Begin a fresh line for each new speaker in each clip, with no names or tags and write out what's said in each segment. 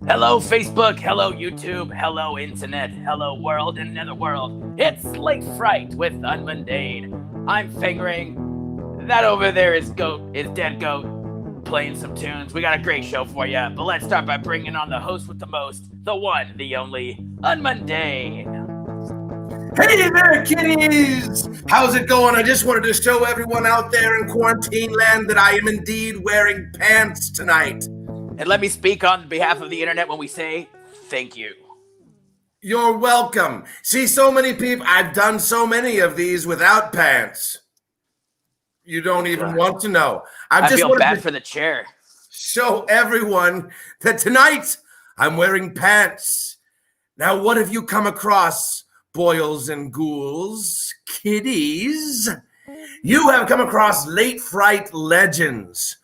Hello, Facebook. Hello, YouTube. Hello, Internet. Hello, world and netherworld. It's Late Fright with Unman Dane. I'm fingering. That over there is Dead Goat, playing some tunes. We got a great show for you. But let's start by bringing on the host with the most, the one, the only, Unman Dane.
Hey there, kitties! How's it going? I just wanted to show everyone out there in quarantine land that I am indeed wearing pants tonight.
And let me speak on behalf of the internet when we say thank you.
You're welcome. See, so many people, I've done so many of these without pants. You don't even want to know.
I feel bad for the chair.
Show everyone that tonight I'm wearing pants. Now, what have you come across, boils and ghouls, kiddies? You have come across Late Fright Legends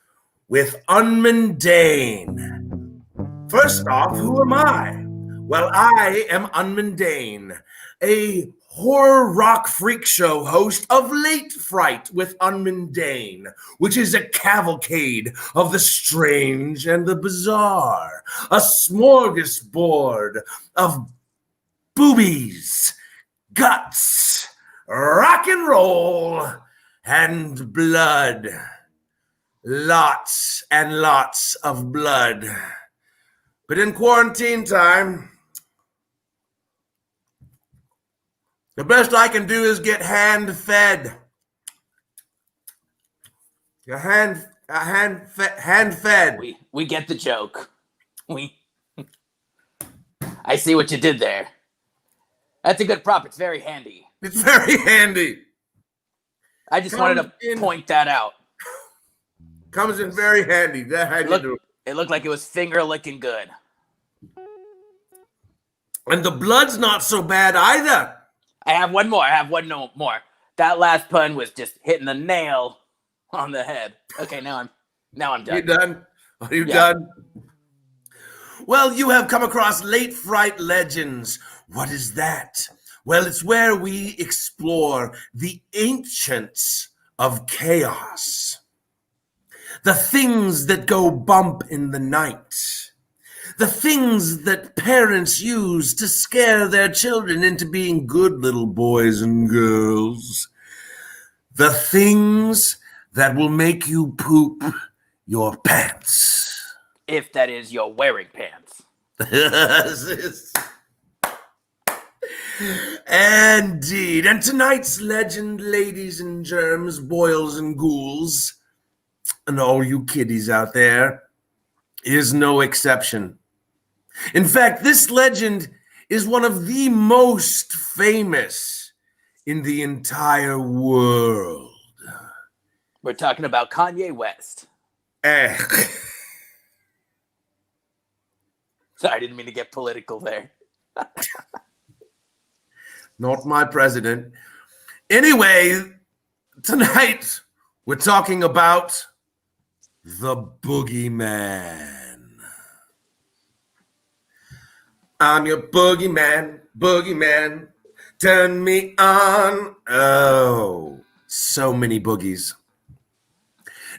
with Unman Dane. First off, who am I? Well, I am Unman Dane, a horror rock freak show host of Late Fright with Unman Dane, which is a cavalcade of the strange and the bizarre, a smorgasbord of boobies, guts, rock and roll, and blood. Lots and lots of blood. But in quarantine time, the best I can do is get hand fed. Hand fed.
We get the joke. I see what you did there. That's a good prop. It's very handy.
It's very handy.
I just wanted to point that out.
Comes in very handy.
It looked like it was finger licking good.
And the blood's not so bad either.
I have one more. That last pun was just hitting the nail on the head. Okay, now I'm done.
You done? Are you done? Well, you have come across Late Fright Legends. What is that? Well, it's where we explore the ancients of chaos. The things that go bump in the night. The things that parents use to scare their children into being good little boys and girls. The things that will make you poop your pants.
If that is, you're wearing pants.
Indeed. And tonight's legend, ladies and germs, boils and ghouls, and all you kiddies out there, is no exception. In fact, this legend is one of the most famous in the entire world.
We're talking about Kanye West. Sorry, I didn't mean to get political there.
Not my president. Anyway, tonight we're talking about the Bogeyman. I'm your boogeyman, boogeyman, turn me on. Oh, so many boogies.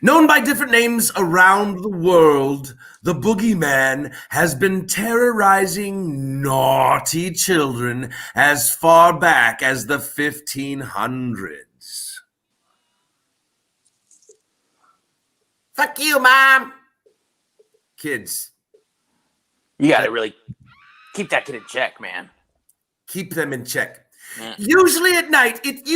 Known by different names around the world, the Boogeyman has been terrorizing naughty children as far back as the 1500s. Fuck you, Mom! Kids.
You gotta really keep that kid in check, man.
Keep them in check. Usually at night, it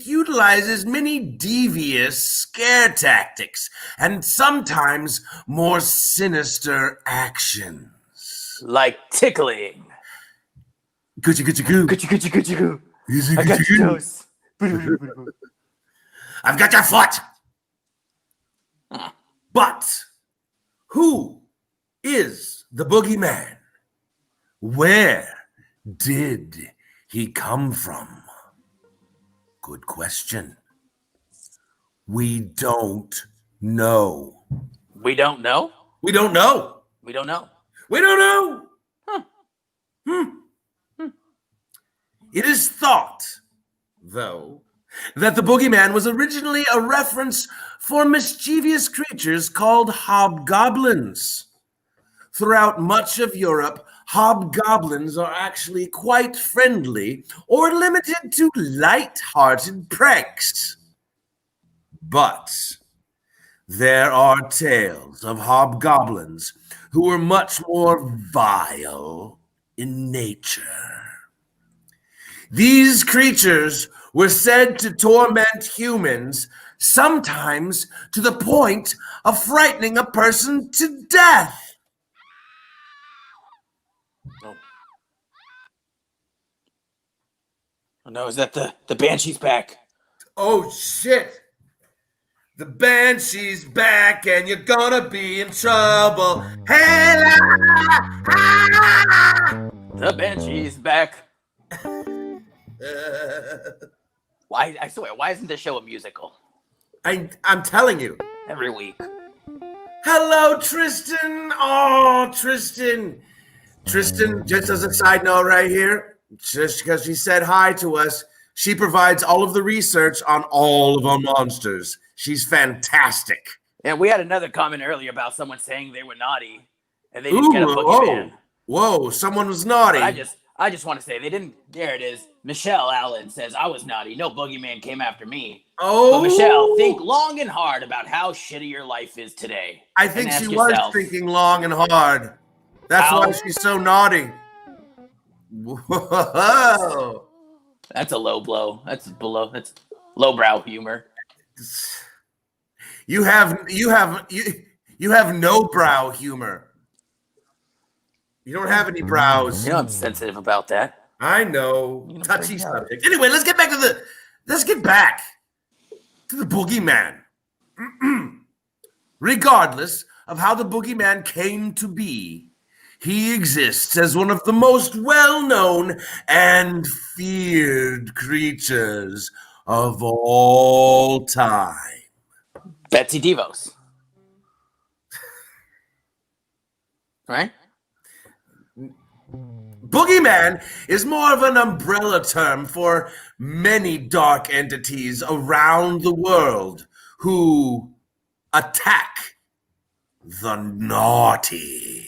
utilizes many devious scare tactics and sometimes more sinister actions.
Like tickling.
Coochie coochie goo.
Coochie coochie coochie goo.
I
got your toes.
I've got your foot. But who is the Boogeyman? Where did he come from? Good question. We don't know.
We don't know?
We don't know.
We don't know.
We don't know.
Huh.
It is thought, though, that the Boogeyman was originally a reference for mischievous creatures called hobgoblins. throughout much of Europe, hobgoblins are actually quite friendly or limited to light-hearted pranks. But there are tales of hobgoblins who are much more vile in nature. These creatures were said to torment humans, sometimes to the point of frightening a person to death.
Oh no, is that the Banshee's back?
Oh, shit. The Banshee's back and you're gonna be in trouble. Hey,
The Banshee's back. Why? I swear, why isn't this show a musical?
I'm telling you.
Every week.
Hello, Tristan. Oh, Tristan. Tristan, just as a side note right here, just because she said hi to us, she provides all of the research on all of our monsters. She's fantastic.
Yeah, we had another comment earlier about someone saying they were naughty and they didn't get a Bogeyman.
Whoa, someone was naughty.
But I just want to say they didn't. There it is. Michelle Allen says I was naughty. No Boogeyman came after me.
Oh,
but Michelle, think long and hard about how shitty your life is today.
I think she was thinking long and hard. That's why she's so naughty. Whoa.
That's a low blow. That's lowbrow humor.
You have no brow humor. You don't have any brows.
You know I'm sensitive about that.
I know. Touchy subject. Anyway, let's get back to the Boogeyman. Regardless of how the Boogeyman came to be, he exists as one of the most well-known and feared creatures of all time.
Betsy DeVos. Right?
Boogeyman is more of an umbrella term for many dark entities around the world who attack the naughty.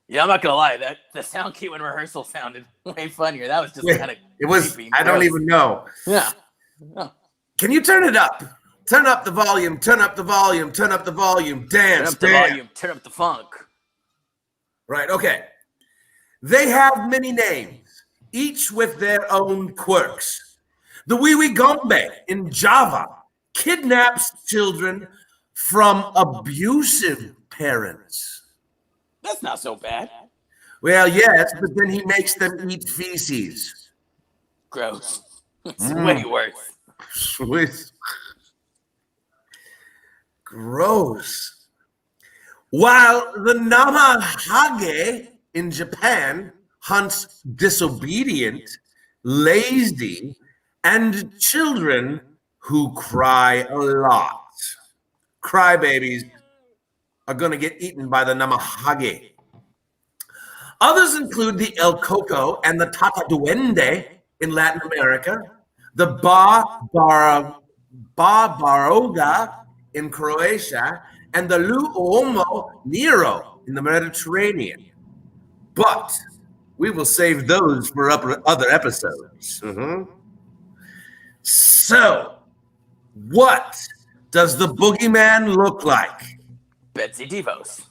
Yeah, I'm not gonna lie. The sound cue in rehearsal sounded way funnier. That was just kind of.
It was. Creepy. I don't even know.
Yeah.
Can you turn it up? Turn up the volume. Turn up the volume. Turn up the volume. Dance.
Turn up the volume. Turn up the funk.
Right. Okay. They have many names, each with their own quirks. The Wee Gombe in Java kidnaps children from abusive parents.
That's not so bad.
Well, yes, but then he makes them eat feces.
Gross. It's way worse.
Sweet. Gross. While the Namahage in Japan hunts disobedient, lazy, and children who cry a lot. Crybabies are going to get eaten by the Namahage. Others include the El Coco and the Tata Duende in Latin America, the Baroga in Croatia, and the L'Uomo Nero in the Mediterranean. But we will save those for other episodes. So, what does the Boogeyman look like?
Betsy DeVos.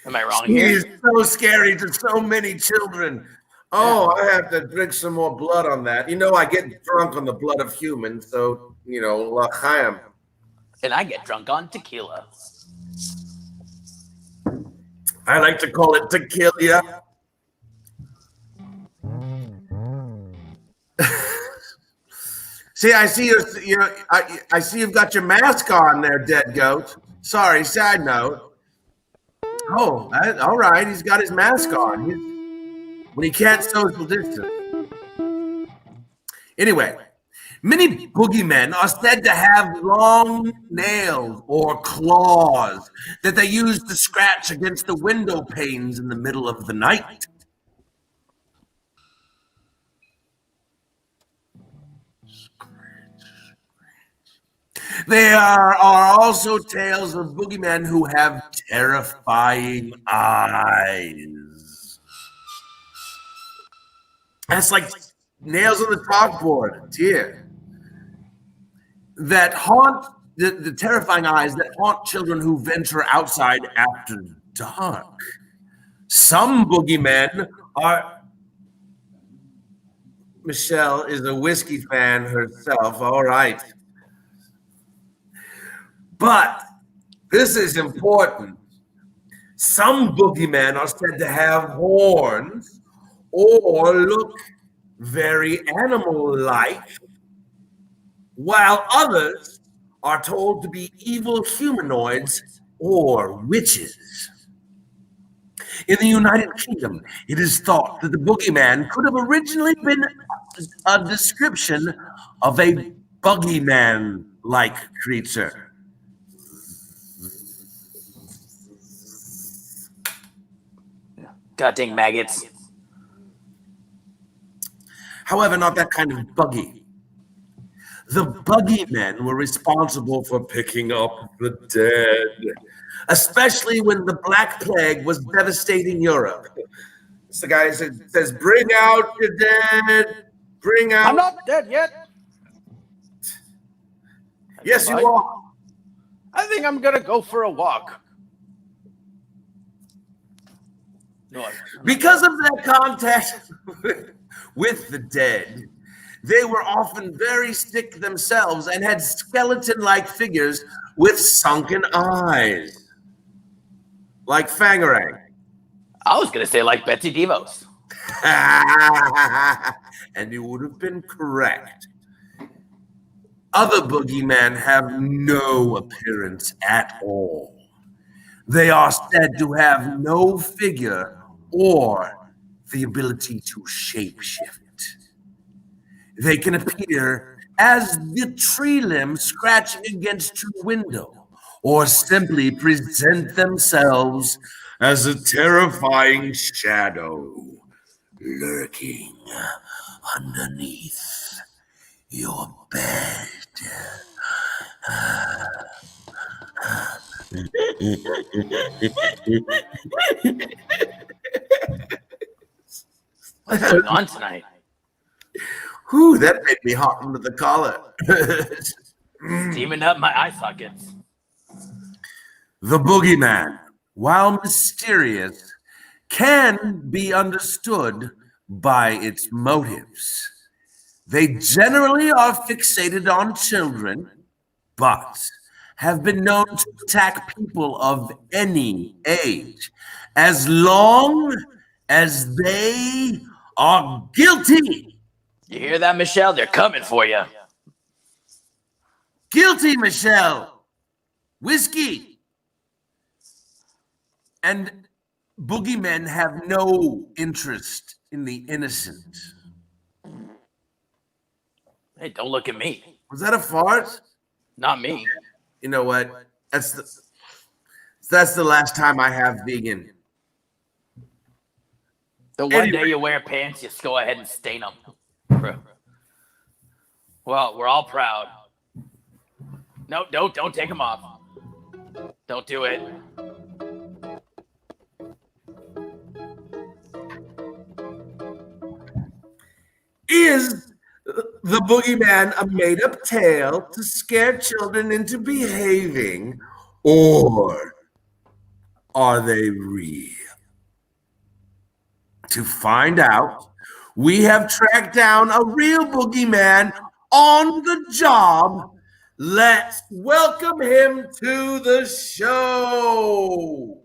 Am I wrong here?
He's so scary to so many children. Oh, I have to drink some more blood on that. You know, I get drunk on the blood of humans, so, l'chaim.
And I get drunk on tequila.
I like to call it tequila. See, I see I see you've got your mask on there, dead goat. Sorry, side note. Oh, all right. He's got his mask on when he can't social distance. Anyway, many boogeymen are said to have long nails or claws that they use to scratch against the window panes in the middle of the night. There are also tales of boogeymen who have terrifying eyes. That's like nails on the chalkboard, dear. That haunt the terrifying eyes that haunt children who venture outside after dark. Some boogeymen are. Michelle is a whiskey fan herself. All right. But this is important. Some boogeymen are said to have horns or look very animal-like, while others are told to be evil humanoids or witches. In the United Kingdom, it is thought that the boogeyman could have originally been a description of a buggyman-like creature.
God dang maggots.
However, not that kind of buggy. The buggymen were responsible for picking up the dead, especially when the Black Plague was devastating Europe. It's the guy who says, "Bring out your dead, bring out..."
I'm not dead yet.
Yes, you are.
I think I'm gonna go for a walk. No,
Because of their contact with the dead, they were often very sick themselves and had skeleton-like figures with sunken eyes. Like Fangarang.
I was gonna say like Betsy DeVos.
And you would have been correct. Other boogeymen have no appearance at all. They are said to have no figure or the ability to shapeshift. They can appear as the tree limb scratching against your window, or simply present themselves as a terrifying shadow lurking underneath your bed.
What's going on tonight?
Whew, that made me hot under the collar.
Steaming up my eye sockets.
The boogeyman, while mysterious, can be understood by its motives. They generally are fixated on children, but have been known to attack people of any age, as long as they are guilty.
You hear that, Michelle? They're coming for you.
Guilty, Michelle. Whiskey. And boogeymen have no interest in the innocent.
Hey, don't look at me.
Was that a fart?
Not me.
You know what? That's the last time I have vegan.
The one day you wear pants, just go ahead and stain them. Well, we're all proud. No, don't take them off. Don't do it.
Is the boogeyman a made-up tale to scare children into behaving, or are they real? To find out, we have tracked down a real boogeyman on the job. Let's welcome him to the show.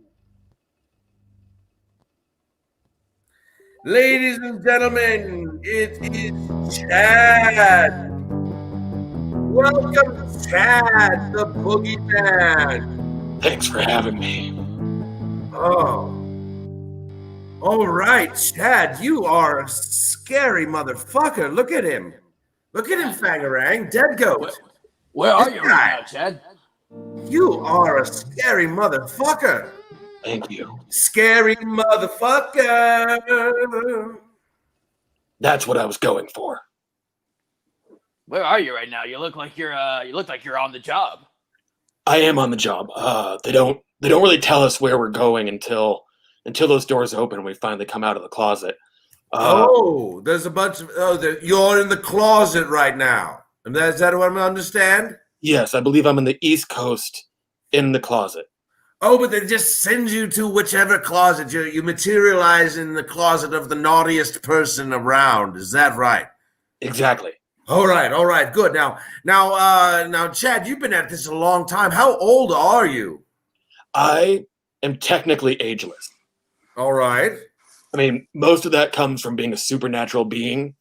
Ladies and gentlemen, it is Chad. Welcome, Chad, the boogeyman.
Thanks for having me.
Oh. All right, Chad, you are a scary motherfucker. Look at him. Look at him, Fangarang. Dead goat.
Where are you right now, Chad?
You are a scary motherfucker.
Thank you.
Scary motherfucker.
That's what I was going for.
Where are you right now? You look like you're on the job.
I am on the job. They don't really tell us where we're going until those doors open and we finally come out of the closet.
There's a bunch of you're in the closet right now. And is that what I understand?
Yes, I believe I'm in the East Coast in the closet.
Oh, but they just send you to whichever closet. You materialize in the closet of the naughtiest person around. Is that right?
Exactly.
All right, good. Now, Chad, you've been at this a long time. How old are you?
I am technically ageless.
All right.
I mean, most of that comes from being a supernatural being,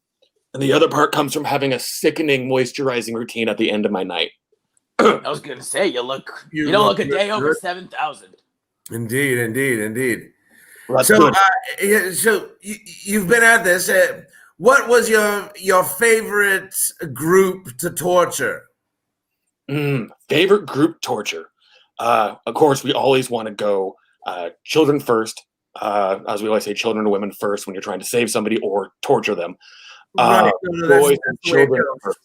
and the other part comes from having a sickening moisturizing routine at the end of my night.
I was gonna say you don't look a day over 7,000.
Indeed.
Well, that's
So,
good.
so you've been at this. What was your favorite group to torture?
Favorite group torture. Of course, we always want to go children first. As we always say, children and women first when you're trying to save somebody or torture them.
Right.
Boys and children first.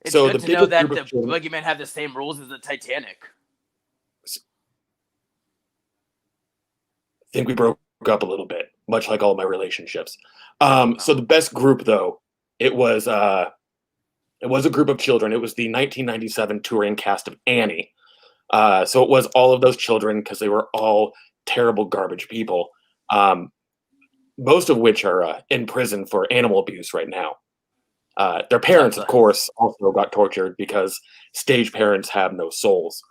It's
So
good
the
to know
biggest
that
group
the
of children-
Bogeyman have the same rules as the Titanic.
I think we broke up a little bit, much like all my relationships. So the best group, though, it was a group of children. It was the 1997 touring cast of Annie. So it was all of those children because they were all terrible garbage people, most of which are in prison for animal abuse right now. Their parents, of course, also got tortured because stage parents have no souls.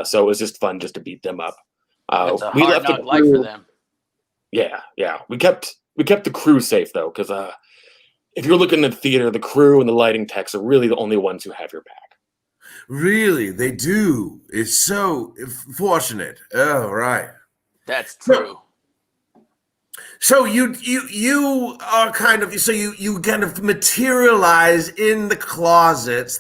So it was just fun just to beat them up.
It's a hard knock life for them.
Yeah. We kept the crew safe though, because if you're looking at the theater, the crew and the lighting techs are really the only ones who have your back.
Really, they do. It's so fortunate. Oh, right.
That's true.
So you are kind of you kind of materialize in the closets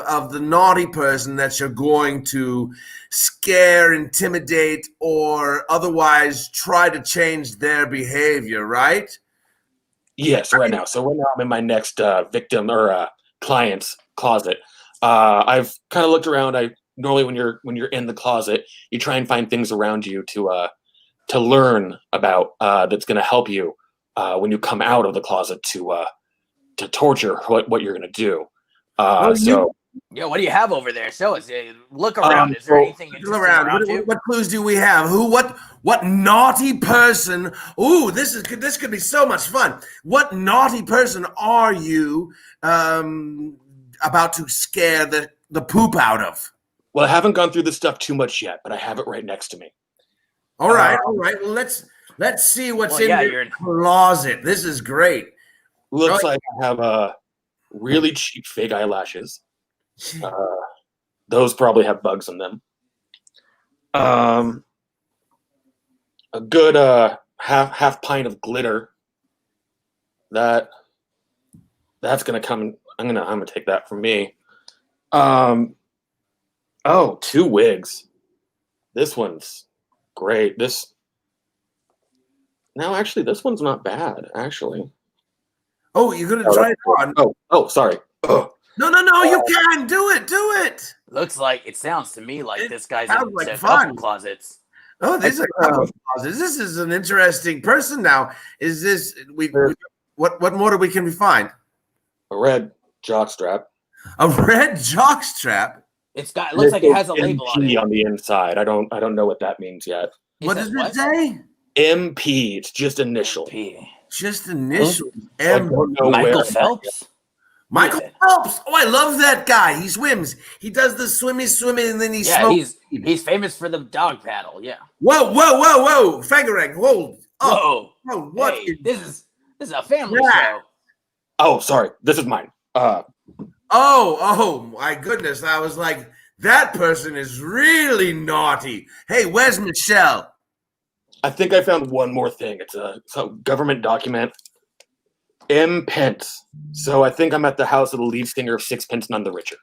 of the naughty person that you're going to scare, intimidate, or otherwise try to change their behavior, right?
Yes, right now. So right now I'm in my next victim or client's closet. I've kind of looked around. I normally when you're in the closet, you try and find things around you to learn about that's going to help you when you come out of the closet to torture what you're going to do.
Yeah, what do you have over there? Show us. Look around. Is there anything interesting around you?
What clues do we have? What naughty person? Ooh, this could be so much fun. What naughty person are you about to scare the poop out of?
Well, I haven't gone through this stuff too much yet, but I have it right next to me.
All right. Well, let's see what's in the closet. This is great.
Looks like I have really cheap fake eyelashes. Those probably have bugs in them. A good half pint of glitter. That's gonna come. I'm gonna take that from me. 2 wigs. This one's great. This one's not bad, actually.
Oh, you're gonna try it on?
Oh, sorry. Ugh.
No, you can do it.
It sounds to me like this guy's in a couple closets.
Oh, these are couple closets. This is an interesting person. Now, is this what more can we find?
A red jockstrap.
A red jockstrap.
It looks like it has a label on it.
On the inside. I don't know what that means yet.
What does it say?
MP. It's just initial.
MP.
Just initial.
Michael Phelps.
Michael Phelps. Oh, I love that guy. He swims. He does the swimmy, and then he smokes.
He's famous for the dog paddle. Yeah.
Whoa! Fingering. Hold.
Whoa.
What?
Hey, this is a family show.
Oh, sorry. This is mine.
Oh my goodness. I was like, that person is really naughty. Hey, where's Michelle?
I think I found one more thing. It's a government document. M. Pence. So I think I'm at the house of the lead singer of Sixpence None the Richer.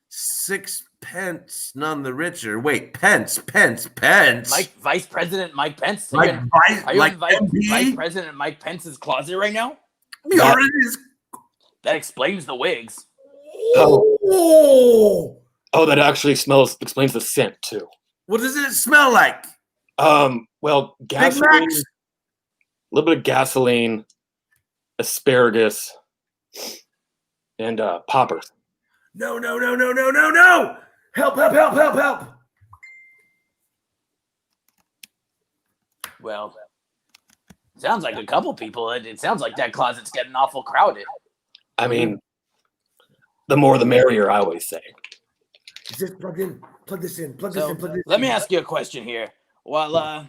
Sixpence None the Richer. Wait, Pence.
Vice President Mike Pence.
Are you
in Vice President Mike Pence's closet right now?
That's
That explains the wigs.
Oh,
that actually explains the scent too.
what does it smell like?
Well,
Big
gasoline,
Macs?
a little bit of gasoline, asparagus, and poppers.
No, no, no, no, no, no, no! Help, help, help, help, help!
Well, sounds like a couple people. It sounds like that closet's getting awful crowded.
I mean, the more the merrier, I always say.
Is this plugged in? Plug this in. Plug
So,
this in. Plug this
let
in.
me ask you a question here. Well,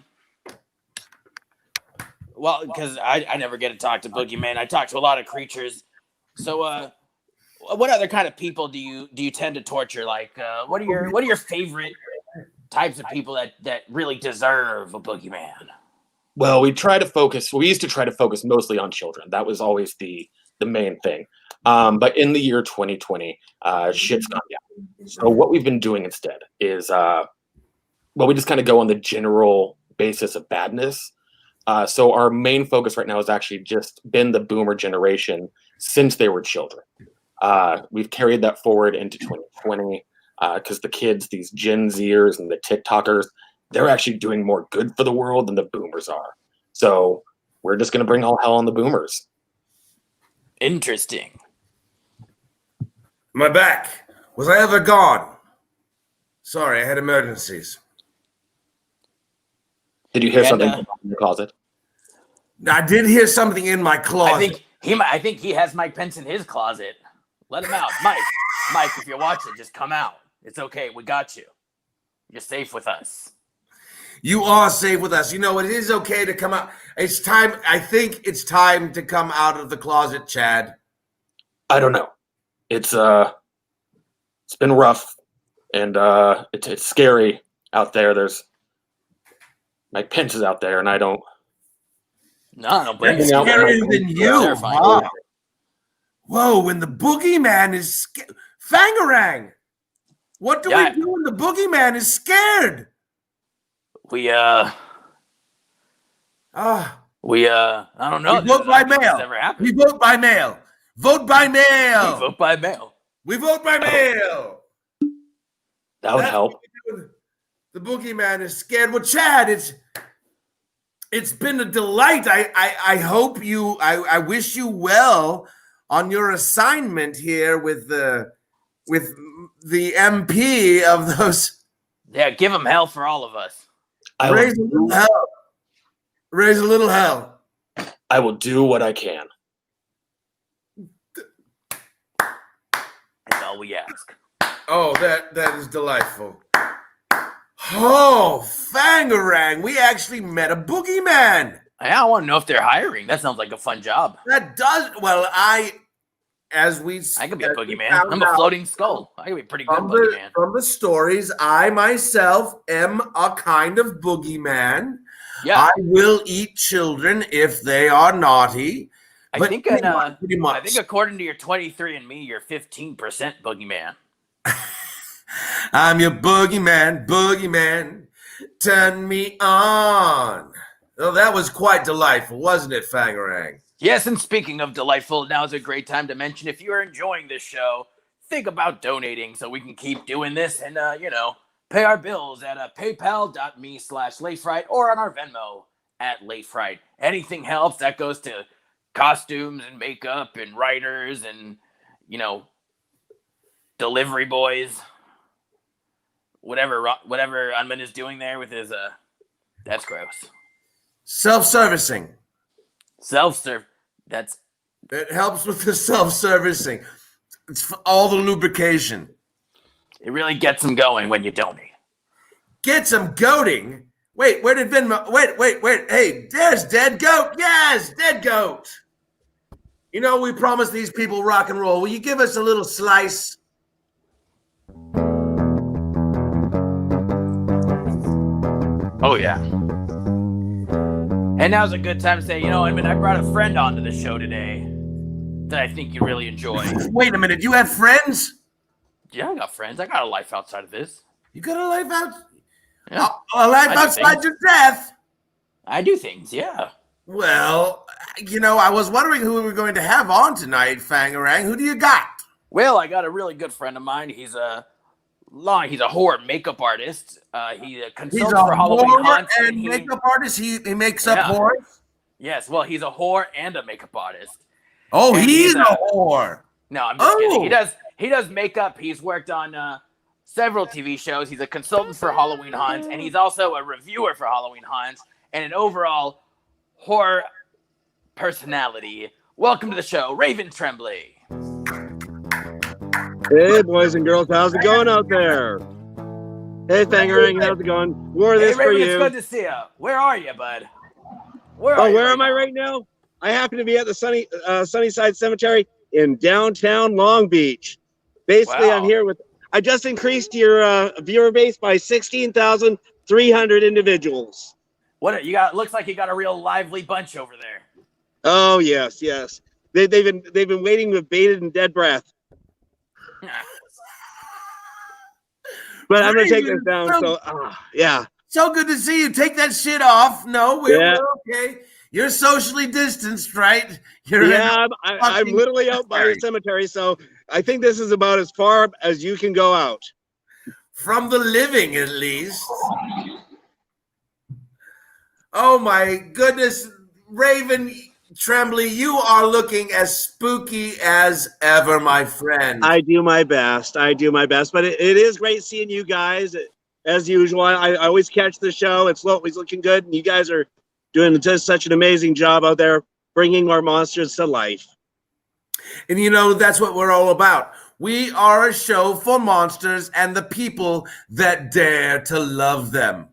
because I never get to talk to Bogeyman. I talk to a lot of creatures. So, what other kind of people do you tend to torture? Like, what are your favorite types of people that really deserve a Bogeyman?
Well, we used to try to focus mostly on children. That was always the main thing. But in the year 2020, shit's gone down. So what we've been doing instead is, we just kind of go on the general basis of badness. So our main focus right now has actually just been the boomer generation since they were children. We've carried that forward into 2020 because the kids, these Gen Zers and the TikTokers, they're actually doing more good for the world than the boomers are. So we're just going to bring all hell on the boomers.
Interesting.
My back. Was I ever gone? Sorry, I had emergencies.
Did you hear
And,
something in the closet?
I did hear something in my closet.
I think he has Mike Pence in his closet. Let him out, Mike. If you're watching, just come out. It's okay. We got you. You're safe with us.
You are safe with us. You know, it is okay to come out. It's time. I think it's time to come out of the closet, Chad.
I don't know. It's been rough, and it's scary out there. There's Mike Pence is out there, and I don't.
No, I don't blame
That's
you.
scarier than you.
Terrifying.
Wow. Whoa, when the boogeyman is Fangarang. What do we do when the boogeyman is scared?
We I don't know.
We vote by mail.
Never happened.
We vote by mail. Vote by mail.
We vote by mail.
We vote by mail.
That would
That's
help.
what we do. The boogeyman is scared. Well, Chad, it's been a delight. I hope I wish you well on your assignment here with the MP of those.
Yeah, give him hell for all of us.
Raise a little hell. Raise a little hell.
I will do what I can.
That's all we ask.
Oh, that is delightful. Oh, Fangarang, we actually met a boogeyman.
I want to know if they're hiring. That sounds like a fun job.
That does well. I
could be a boogeyman. I'm a floating skull. I could be a pretty good boogeyman.
From the stories, I myself am a kind of boogeyman.
Yeah,
I will eat children if they are naughty.
I think according to your 23andMe, you're 15% boogeyman.
I'm your boogeyman, turn me on. Oh, that was quite delightful, wasn't it, Fangarang?
Yes, and speaking of delightful, now is a great time to mention if you are enjoying this show, think about donating so we can keep doing this and, pay our bills at paypal.me/latefright or on our Venmo at latefright. Anything helps. That goes to costumes and makeup and writers and, delivery boys. Whatever Unman is doing there with his, that's gross.
Self-servicing.
Self-serve.
It helps with the self-servicing. It's for all the lubrication.
It really gets them going when you donate.
Get some goating. Wait, where did Venmo? Wait. Hey, there's Dead Goat. Yes, Dead Goat. You know, we promised these people rock and roll. Will you give us a little slice?
Oh, yeah. And now's a good time to say, I brought a friend onto the show today that I think you really enjoy.
Wait a minute. You have friends?
Yeah, I got friends. I got a life outside of this.
You got a life out?
Yeah.
A life outside your death?
I do things, yeah.
Well, I was wondering who we were going to have on tonight, Fangarang. Who do you got?
Well, I got a really good friend of mine. He's a horror makeup artist. He
He's
consults
a
for Halloween
horror
haunts,
and makeup artist. He makes up horrors.
Yes, well, he's a whore and a makeup artist.
Oh,
And
he's a whore.
No, I'm just kidding. He does makeup. He's worked on several TV shows. He's a consultant for Halloween haunts, and he's also a reviewer for Halloween haunts and an overall horror personality. Welcome to the show, Raven Tremblay.
Hey, boys and girls, how's it going out there? Hey, Fangarang, how's it going? Wore this
Raven,
for you.
It's good to see you. Where are you, bud? Where
am I right now? I happen to be at the Sunnyside Cemetery in downtown Long Beach. Basically,
Wow.
I'm here with. I just increased your viewer base by 16,300 individuals.
What you got? Looks like you got a real lively bunch over there.
Oh yes. They've been waiting with bated and dead breath. But I'm gonna take this down. Yeah.
So good to see you. Take that shit off. No, we're okay. You're socially distanced, right?
I'm literally out by the cemetery, so I think this is about as far as you can go out.
From the living, at least. Oh my goodness, Raven Tremblay, you are looking as spooky as ever, my friend.
I do my best, but it is great seeing you guys. As usual, I always catch the show. It's always looking good, and you guys are doing just such an amazing job out there bringing our monsters to life.
And that's what we're all about. We are a show for monsters and the people that dare to love them.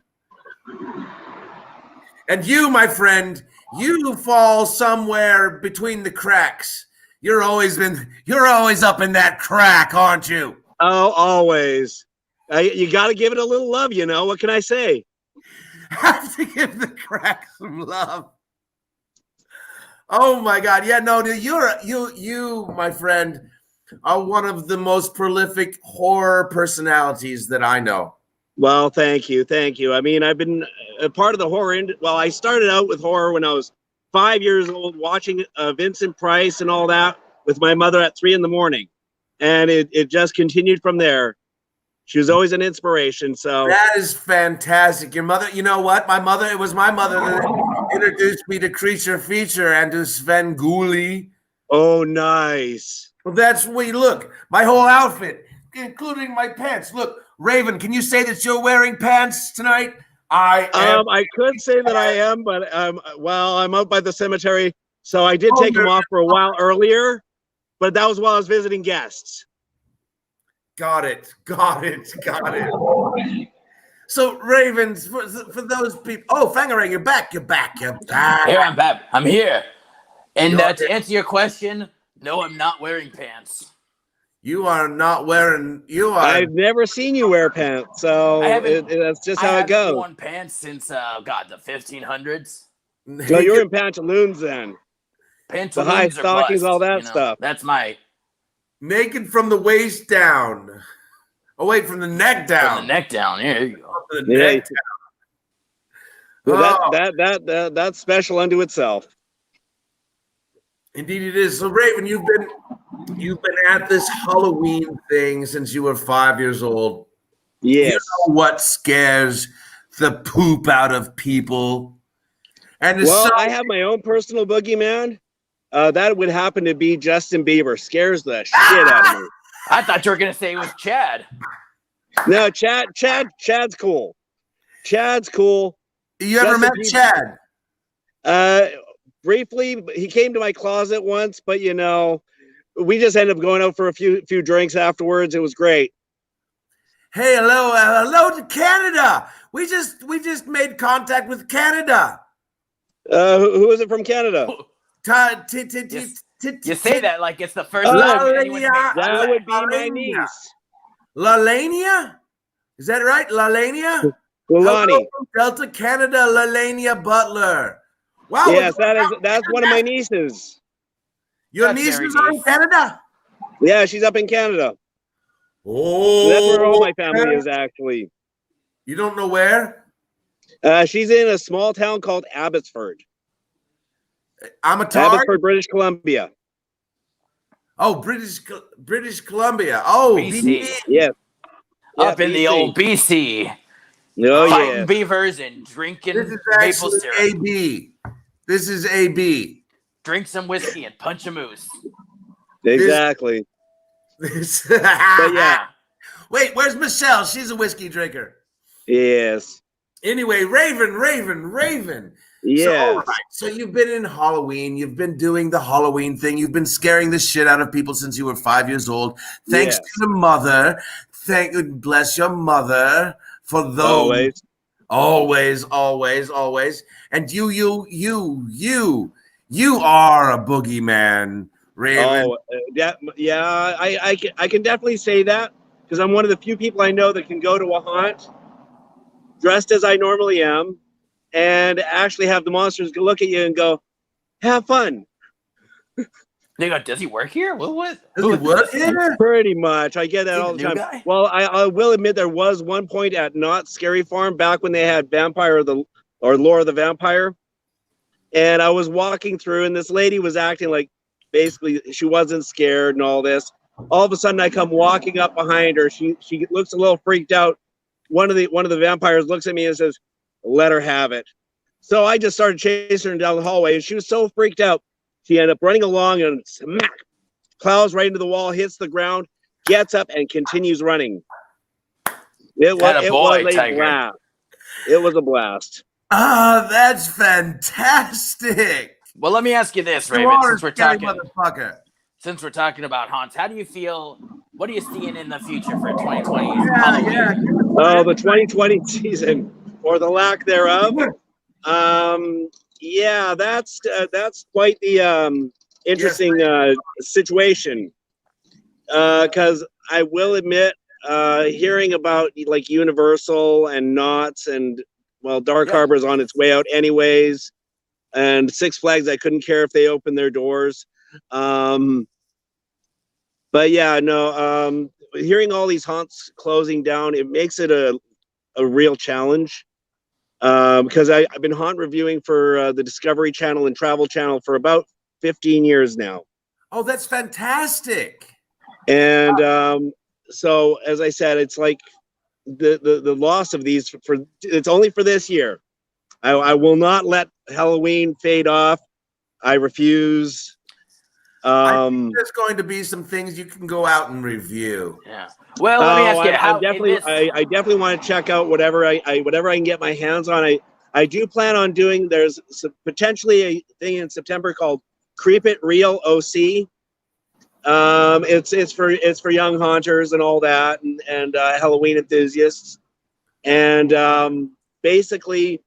And you, my friend, you fall somewhere between the cracks. You're always up in that crack, aren't you?
Oh, always. You got to give it a little love, What can I say?
Have to give the crack some love. Oh my God! Yeah, no, you, my friend, are one of the most prolific horror personalities that I know.
Well, thank you. I mean, I've been a part of the horror. Well, I started out with horror when I was 5 years old, watching Vincent Price and all that with my mother at 3 a.m, and it just continued from there. She was always an inspiration. So
that is fantastic. Your mother, you know what? It was my mother that introduced me to Creature Feature and to Sven Gulli.
Oh, nice.
Well, that's look. My whole outfit, including my pants. Look, Raven, can you say that you're wearing pants tonight?
I could say that I am, but I'm out by the cemetery, so I did take them off for a while earlier, but that was while I was visiting guests.
Got it. So, Ravens, for those people. Oh, Fangarang, you're back. Here,
I'm back. I'm here. And to answer your question, no, I'm not wearing pants.
You are not wearing.
I've never seen you wear pants, so that's just how it goes.
I haven't worn pants since the 1500s.
So you're in pantaloons then.
Pantaloons,
the high stockings, all that stuff.
That's my.
Naked from the waist down. Oh, wait, from the neck down.
From the neck down. Here you go.
From the neck down.
Well, that's special unto itself.
Indeed it is. So, Raven, you've been at this Halloween thing since you were 5 years old.
Yes.
You know what scares the poop out of people? And
I have my own personal boogeyman. That would happen to be Justin Bieber. Scares the shit out of me.
I thought you were gonna say it was Chad.
No, Chad's cool. Chad's cool.
You ever met Chad?
Briefly, he came to my closet once, but we just ended up going out for a few drinks afterwards. It was great.
Hey, hello to Canada. We just made contact with Canada.
Who is it from Canada?
You say that like it's the first time anyone's made
that would be my niece.
Lalania? Is that right? Lalania?
Lalani.
Delta Canada, Lalania Butler. Wow.
Yes, that's one of my nieces.
Your niece is in Canada?
Yeah, she's up in Canada.
Oh.
That's where all my family is, actually.
You don't know where?
She's in a small town called Abbotsford.
Avatar?
Abbotsford, British Columbia.
Oh, British Columbia. Oh,
BC.
Yes.
Up
Yeah,
in the
BC.
old BC.
Oh,
Fighting
yeah.
beavers and
this
drinking
is
maple
actually
syrup.
AB. This is AB.
Drink some whiskey and punch a moose.
Exactly.
This.
But yeah.
Wait, where's Michelle? She's a whiskey drinker.
Yes.
Anyway, Raven. So, all
Yes.
right. So you've been in Halloween. You've been doing the Halloween thing. You've been scaring the shit out of people since you were 5 years old. Thanks
Yes.
to the mother. Bless your mother for those.
Always.
Always. And you are a boogeyman, Raven.
Oh, yeah. I can definitely say that because I'm one of the few people I know that can go to a haunt dressed as I normally am and actually have the monsters look at you and go, "Have fun."
They go, does he work here? What?
Does he work here?
Pretty much. I get that
Is he
all
the
the
new
time.
guy?
Well, I will admit there was one point at Not Scary Farm back when they had Vampire or Lore of the Vampire. And I was walking through and this lady was acting like basically she wasn't scared and all this. All of a sudden I come walking up behind her. She looks a little freaked out. One of the vampires looks at me and says, "Let her have it." So I just started chasing her down the hallway and she was so freaked out. She ended up running along and smack, plows right into the wall, hits the ground, gets up and continues running. It was a blast. It was a blast.
Ah, that's fantastic.
Well, let me ask you this,
You
Raven,
are
since
a
we're
scary
talking
motherfucker.
since we're talking about haunts. How do you feel? What are you seeing in the future for 2020
Yeah.
Halloween?
Oh, the 2020 season or the lack thereof. Yeah, that's quite the interesting situation. Because I will admit, hearing about like Universal and Knott's and Dark Harbor's on its way out anyways, and Six Flags, I couldn't care if they opened their doors. But yeah, no. Hearing all these haunts closing down, it makes it a real challenge. Because I've been haunt reviewing for the Discovery Channel and Travel Channel for about 15 years now.
Oh, that's fantastic.
And so, as I said, it's like the loss of these it's only for this year. I will not let Halloween fade off. I refuse.
I think there's going to be some things you can go out and review.
Yeah. Well, let me ask you.
I definitely want to check out whatever I can get my hands on. I do plan on doing. There's potentially a thing in September called Creep It Real OC. It's for young haunters and all that, and Halloween enthusiasts, and basically,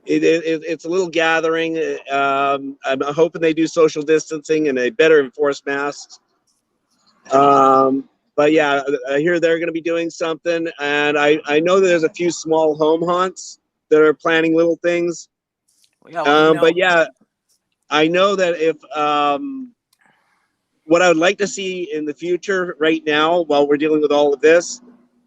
it's a little gathering. I'm hoping they do social distancing and they better enforce masks. But yeah, I hear they're going to be doing something, and I know that there's a few small home haunts that are planning little things. But yeah, I know that if what I would like to see in the future right now, while we're dealing with all of this,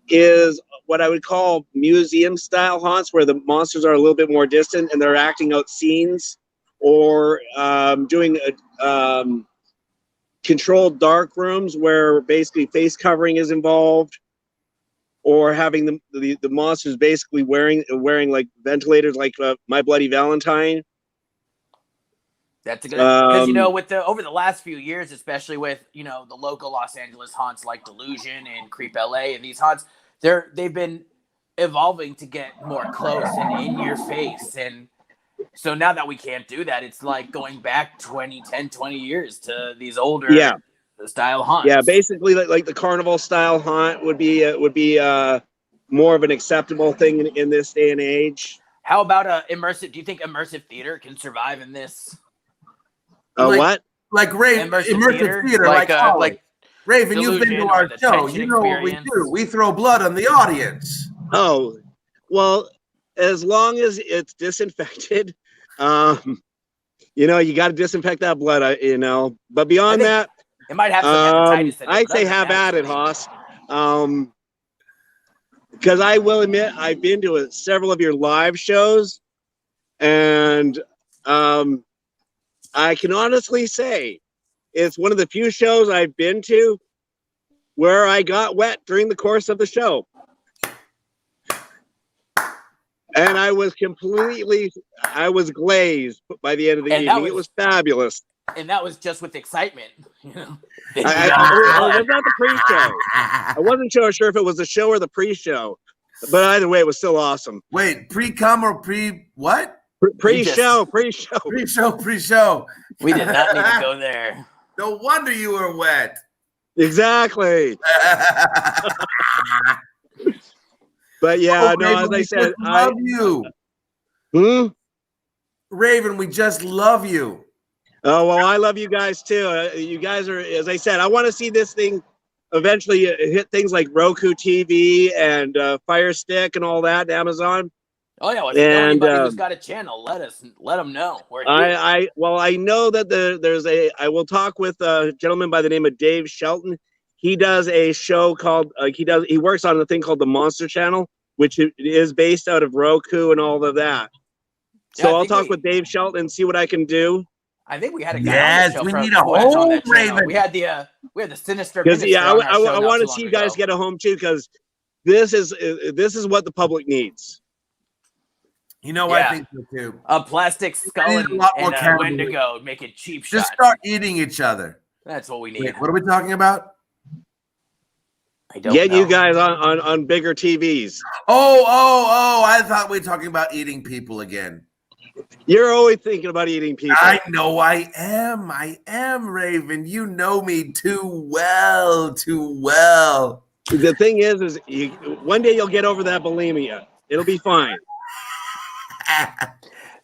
is what I would call museum style haunts, where the monsters are a little bit more distant and they're acting out scenes, or doing controlled dark rooms where basically face covering is involved, or having the monsters basically wearing like ventilators, like My Bloody Valentine.
That's a good, because with over the last few years, especially with the local Los Angeles haunts like Delusion and Creep LA, and these haunts, they've been evolving to get more close and in your face, and so now that we can't do that, it's like going back 20 years to these older style haunts.
Yeah, basically like the carnival style haunt would be more of an acceptable thing in this day and age.
How about immersive? Do you think immersive theater can survive in this?
What?
Like immersive theater, like Raven, you've been to our show. You know what we do. We throw blood on the audience.
Oh, well, as long as it's disinfected, you got to disinfect that blood, But beyond that,
it might have some hepatitis in it.
I'd say have at it, Hoss. Because I will admit, I've been to several of your live shows, And I can honestly say it's one of the few shows I've been to where I got wet during the course of the show. And I was glazed by the end of the evening. It was fabulous.
And that was just with excitement, you know.
It was not the pre-show. I wasn't sure if it was the show or the pre-show, but either way, it was still awesome.
Wait, pre-cum or what?
Pre-show.
Pre-show.
We did not need to go there.
No wonder you were wet.
Exactly. But yeah, no,
Raven,
as I said,
I love you. Raven, we just love you.
Oh, well, I love you guys too. You guys are, as I said, I want to see this thing eventually hit things like Roku TV and Fire Stick and all that, Amazon.
Oh yeah, well, if you know anybody who's got a channel, let them know.
I know that I will talk with a gentleman by the name of Dave Shelton. He does a show called he works on a thing called the Monster Channel, which is based out of Roku and all of that. So yeah, I'll talk with Dave Shelton and see what I can do.
I think we had a guy on the show.
We need a home, Raven.
We had the sinister.
Yeah, I want to see you guys get a home too, because this is what the public needs.
You know what I think so too.
A plastic skull and a Wendigo making cheap shots.
Just start eating each other.
That's what we need.
Wait, what are we talking about?
I don't
Get
know.
You guys on bigger TVs.
Oh! I thought we were talking about eating people again.
You're always thinking about eating people.
I know I am. I am, Raven. You know me too well.
The thing is one day you'll get over that bulimia. It'll be fine.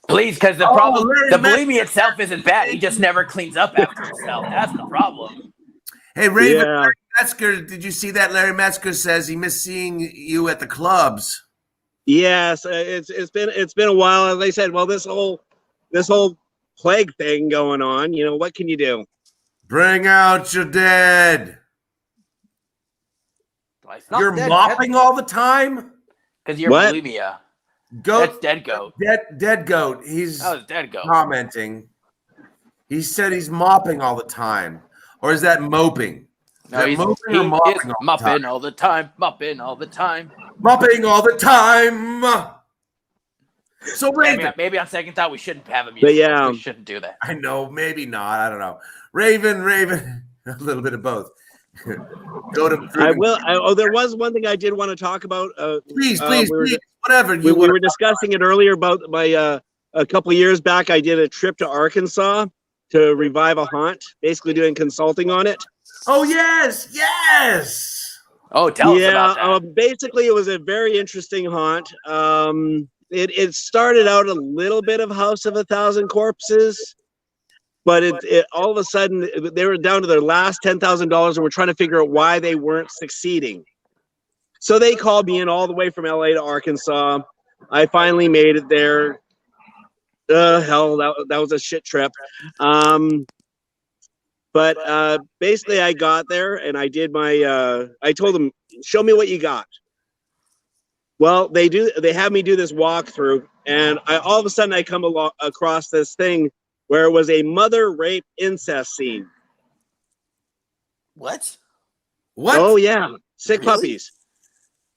Please, because the problem, the bulimia itself isn't bad. He just never cleans up after himself. That's the problem.
Hey, Raven, Larry Metzger, did you see that? Larry Metzger says he missed seeing you at the clubs.
Yes, it's been a while. As I said, well, this whole plague thing going on. You know, what can you do?
Bring out your dead. You're mopping all the time?
Because you're bulimia.
Goat.
That's Dead Goat.
Dead Goat.
That was Dead Goat.
Commenting. He said he's mopping all the time. Or is that moping?
No, he's mopping all the time. Mopping all the time.
Mopping all the time. So Raven.
Maybe on second thought we shouldn't have him.
But yeah,
we shouldn't do that.
I know, maybe not. I don't know. Raven. A little bit of both. Go to.
I will. There was one thing I did want to talk about.
Please. Whatever.
We were discussing it earlier about my a couple of years back. I did a trip to Arkansas to revive a haunt, basically doing consulting on it.
Oh yes.
Oh, tell us about that.
Basically, it was a very interesting haunt. It started out a little bit of House of a Thousand Corpses, but it all of a sudden they were down to their last $10,000 and were trying to figure out why they weren't succeeding. So they called me in all the way from LA to Arkansas. I finally made it there. Hell, that was a shit trip. But basically I got there and I did my, I told them, show me what you got. Well, they have me do this walkthrough, and all of a sudden I come across this thing where it was a mother rape incest scene.
What?
Oh yeah. Sick puppies.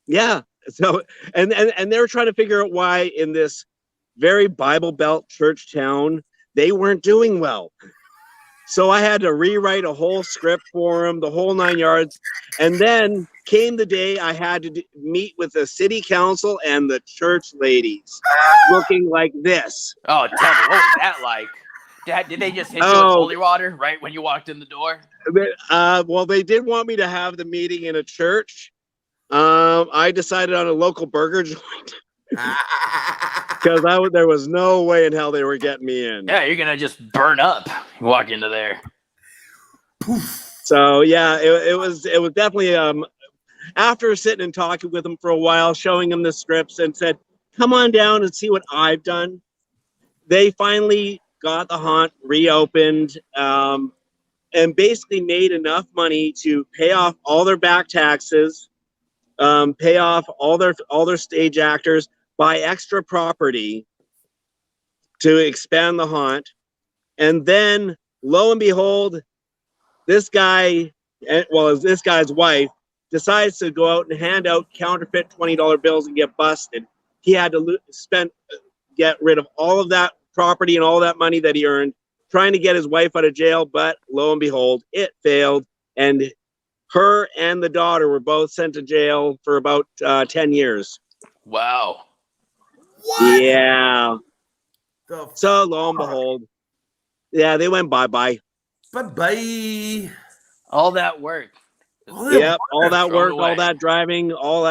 Yeah. So, and they were trying to figure out why in this very Bible Belt church town, they weren't doing well. So I had to rewrite a whole script for them, the whole 9 yards. And then came the day I had to meet with the city council and the church ladies looking like this.
Oh, tell me, what was that like? Did they just hit you with holy water right when you walked in the door?
Well, they did want me to have the meeting in a church. I decided on a local burger joint. Because there was no way in hell they were getting me in.
Yeah, you're gonna just burn up. You walk into there.
So yeah, it was definitely after sitting and talking with them for a while, showing them the scripts and said, "Come on down and see what I've done." They finally got the haunt reopened, and basically made enough money to pay off all their back taxes, pay off all their stage actors, buy extra property, to expand the haunt. And then, lo and behold, this guy's wife decides to go out and hand out counterfeit $20 bills and get busted. He had to get rid of all of that property and all that money that he earned, trying to get his wife out of jail. But lo and behold, it failed. And her and the daughter were both sent to jail for about 10 years.
Wow.
What?
Yeah. So lo and behold, yeah, they went bye-bye.
Bye-bye.
All that work.
Yep, all that
Thrown
work,
away.
all that driving, all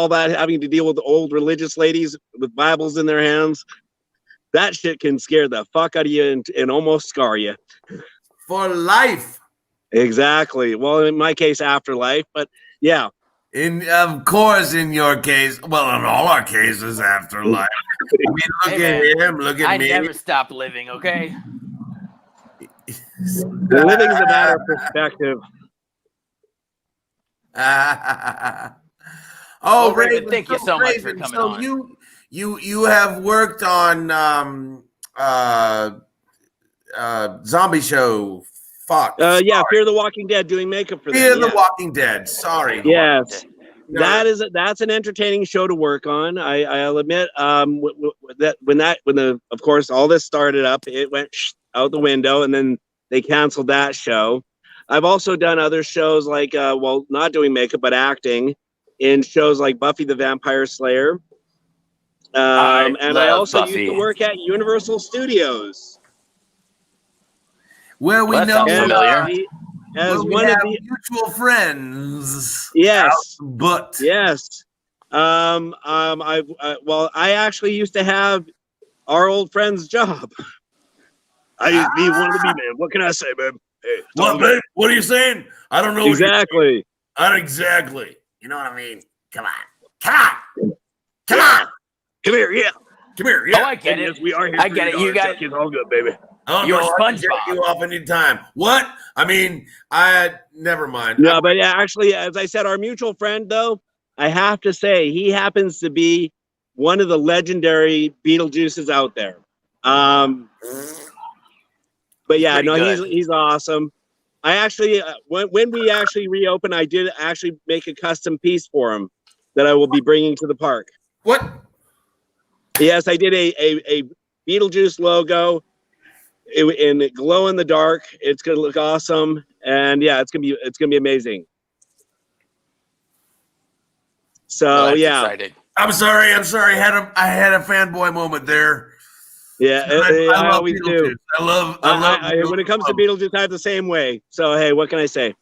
that having to deal with the old religious ladies with Bibles in their hands. That shit can scare the fuck out of you and almost scar you.
For life.
Exactly. Well, in my case, afterlife, but yeah.
Of course, in your case, well, in all our cases, afterlife. I mean, look
Hey,
at him, look at
I
me.
never stop living, okay?
Living is a matter of perspective.
Oh,
Raven, thank you so much for
Raven,
coming
so
on.
you have worked on zombie show Fox.
Yeah, Fear the Walking Dead, doing makeup for them.
Fear the
Yeah.
Walking Dead. Sorry.
Yes.
No,
That's an entertaining show to work on. I'll admit that when of course all this started up, it went out the window, and then they canceled that show. I've also done other shows like not doing makeup but acting in shows like Buffy the Vampire Slayer. And I also used to work at Universal Studios.
where we
Well, that
know
sounds familiar.
As
we
one of
have
the
mutual friends.
yes.
But
Yes. I actually used to have our old friend's job. I used to be one of the B-men. What can I say, man? Hey,
what, babe? What are you saying? I don't know.
Exactly.
Not exactly. You know what I mean? Come on. Come on. Come on.
Come here, yeah.
Come here.
Oh,
Yeah.
I get it.
Yes, we are here.
I get it. You guys,
It's all good, baby.
Oh,
You're
no, I can
SpongeBob.
get you off anytime. What? I mean, never mind.
No, but yeah, actually, as I said, our mutual friend, though, I have to say, he happens to be one of the legendary Beetlejuices out there. But yeah, no, he's awesome. I actually, when we actually reopened, I did actually make a custom piece for him that I will be bringing to the park.
What?
Yes, I did a Beetlejuice logo in glow in the dark. It's gonna look awesome, and yeah, it's gonna be amazing. So yeah,
exciting.
I'm sorry. I had a fanboy moment there.
Yeah, I always do.
I love
when it comes to Beetlejuice, I have the same way. So hey, what can I say?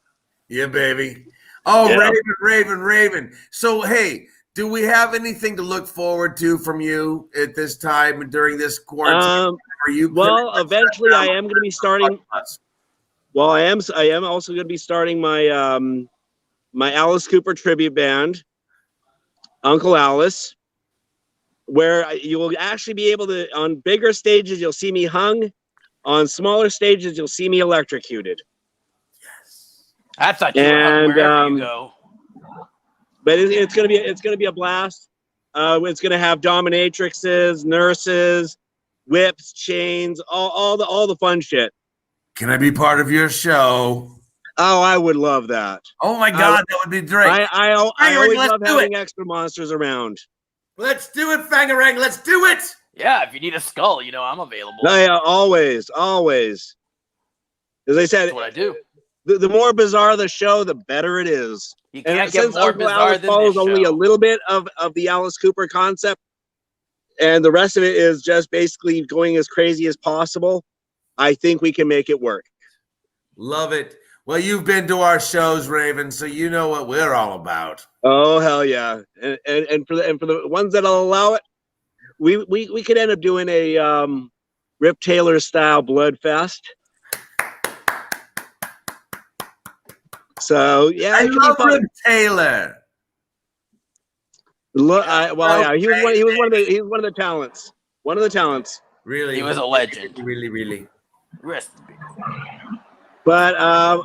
Yeah, baby. Oh,
Yeah.
Raven. So hey, do we have anything to look forward to from you at this time during this quarantine? Are you
eventually I am going to be starting. Well, I am also going to be starting my my Alice Cooper tribute band, Uncle Alice, where you will actually be able to, on bigger stages, you'll see me hung. On smaller stages, you'll see me electrocuted.
I thought you were hung wherever you go.
But it's gonna be a blast. It's gonna have dominatrixes, nurses, whips, chains, all the fun shit.
Can I be part of your show?
Oh, I would love that.
Oh my God, that would be great.
I always love having extra monsters around.
Let's do it, Fangarang. Let's do it.
Yeah, if you need a skull, I'm available.
Yeah, always. As I said,
That's what I do.
The more bizarre the show, the better it is.
You can't
And
get
since
more
Uncle
bizarre
Alice
than
follows
this
only
show.
a little bit of the Alice Cooper concept, and the rest of it is just basically going as crazy as possible, I think we can make it work.
Love it. Well, you've been to our shows, Raven, so you know what we're all about.
Oh hell yeah! And for the ones that'll allow it, we could end up doing a Rip Taylor style blood fest. So yeah,
I
it could
love
be fun.
Rip Taylor.
Look, he was one of the talents. One of the talents.
Really,
He was a legend.
Really.
Rest.
But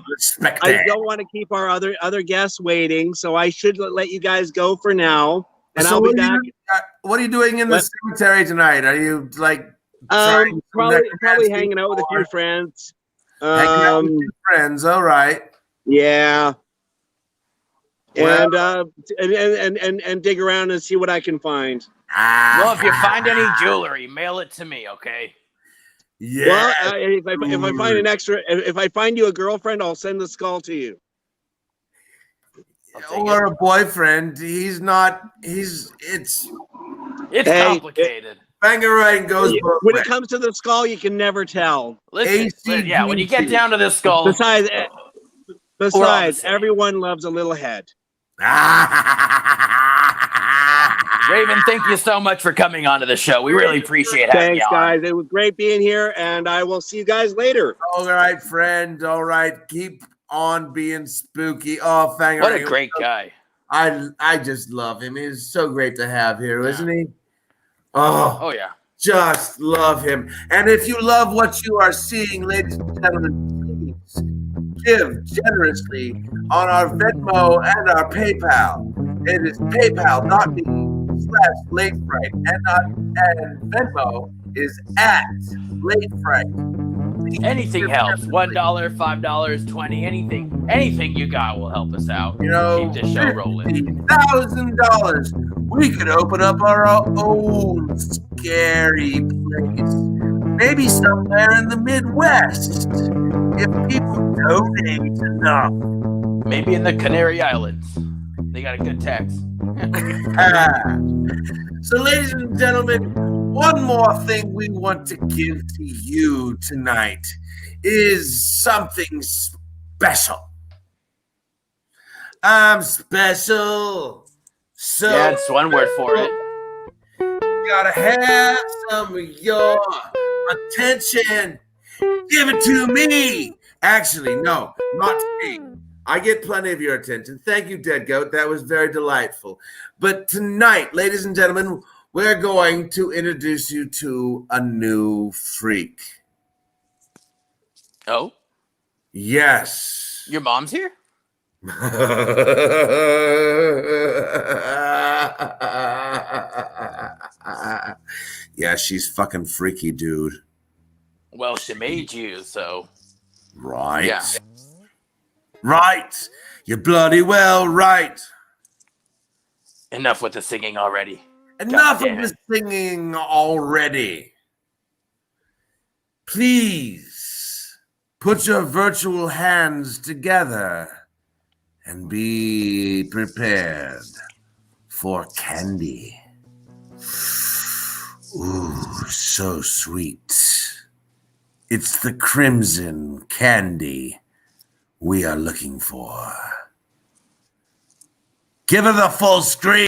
Respect
I
it.
don't want to keep our other guests waiting, so I should let you guys go for now. And
So
I'll be back.
what are you doing in the cemetery tonight? Are you like Trying some
Probably
necromancy
hanging out with a few
or
friends.
hanging out with your friends. All right.
Yeah.
Well,
And dig around and see what I can find.
Well, if you find any jewelry, mail it to me, okay?
yeah.
Well, if I find if I find you a girlfriend, I'll send the skull to you.
Or a boyfriend. He's not. It's
complicated.
Bangarang goes both
When
ways.
it comes to the skull, you can never tell.
Listen, yeah, when you get down to this skull,
Besides, everyone loves a little head.
Raven, thank you so much for coming onto the show. We really appreciate having you on.
Thanks, guys. It was great being here, and I will see you guys later.
All right, friend. All right. Keep on being spooky. Oh, Fangarang.
What a great guy.
I just love him. He's so great to have here, isn't he? Oh,
yeah.
Just love him. And if you love what you are seeing, ladies and gentlemen, please give generously on our Venmo and our PayPal. It is paypal.me/Late Fright, and Venmo is at Late Fright.
Anything helps. $1, $5, $20, anything you got will help us out.
You know,
keep the show rolling.
$50,000. We could open up our own scary place. Maybe somewhere in the Midwest. If people donate enough.
Maybe in the Canary Islands. They got a good tax.
So, ladies and gentlemen, one more thing we want to give to you tonight is something special. I'm special. So
yeah, it's one word for it.
Gotta have some of your attention. Give it to me. Actually, no, not me. I get plenty of your attention. Thank you, Dead Goat. That was very delightful. But tonight, ladies and gentlemen, we're going to introduce you to a new freak.
Oh?
Yes.
Your mom's here?
Yeah, she's fucking freaky, dude.
Well, she made you, so.
Right.
Yeah.
Right. You're bloody well right.
Enough with the singing already.
Enough of the singing already. Please put your virtual hands together and be prepared for candy. Ooh, so sweet. It's the crimson candy we are looking for. Give her the full screen.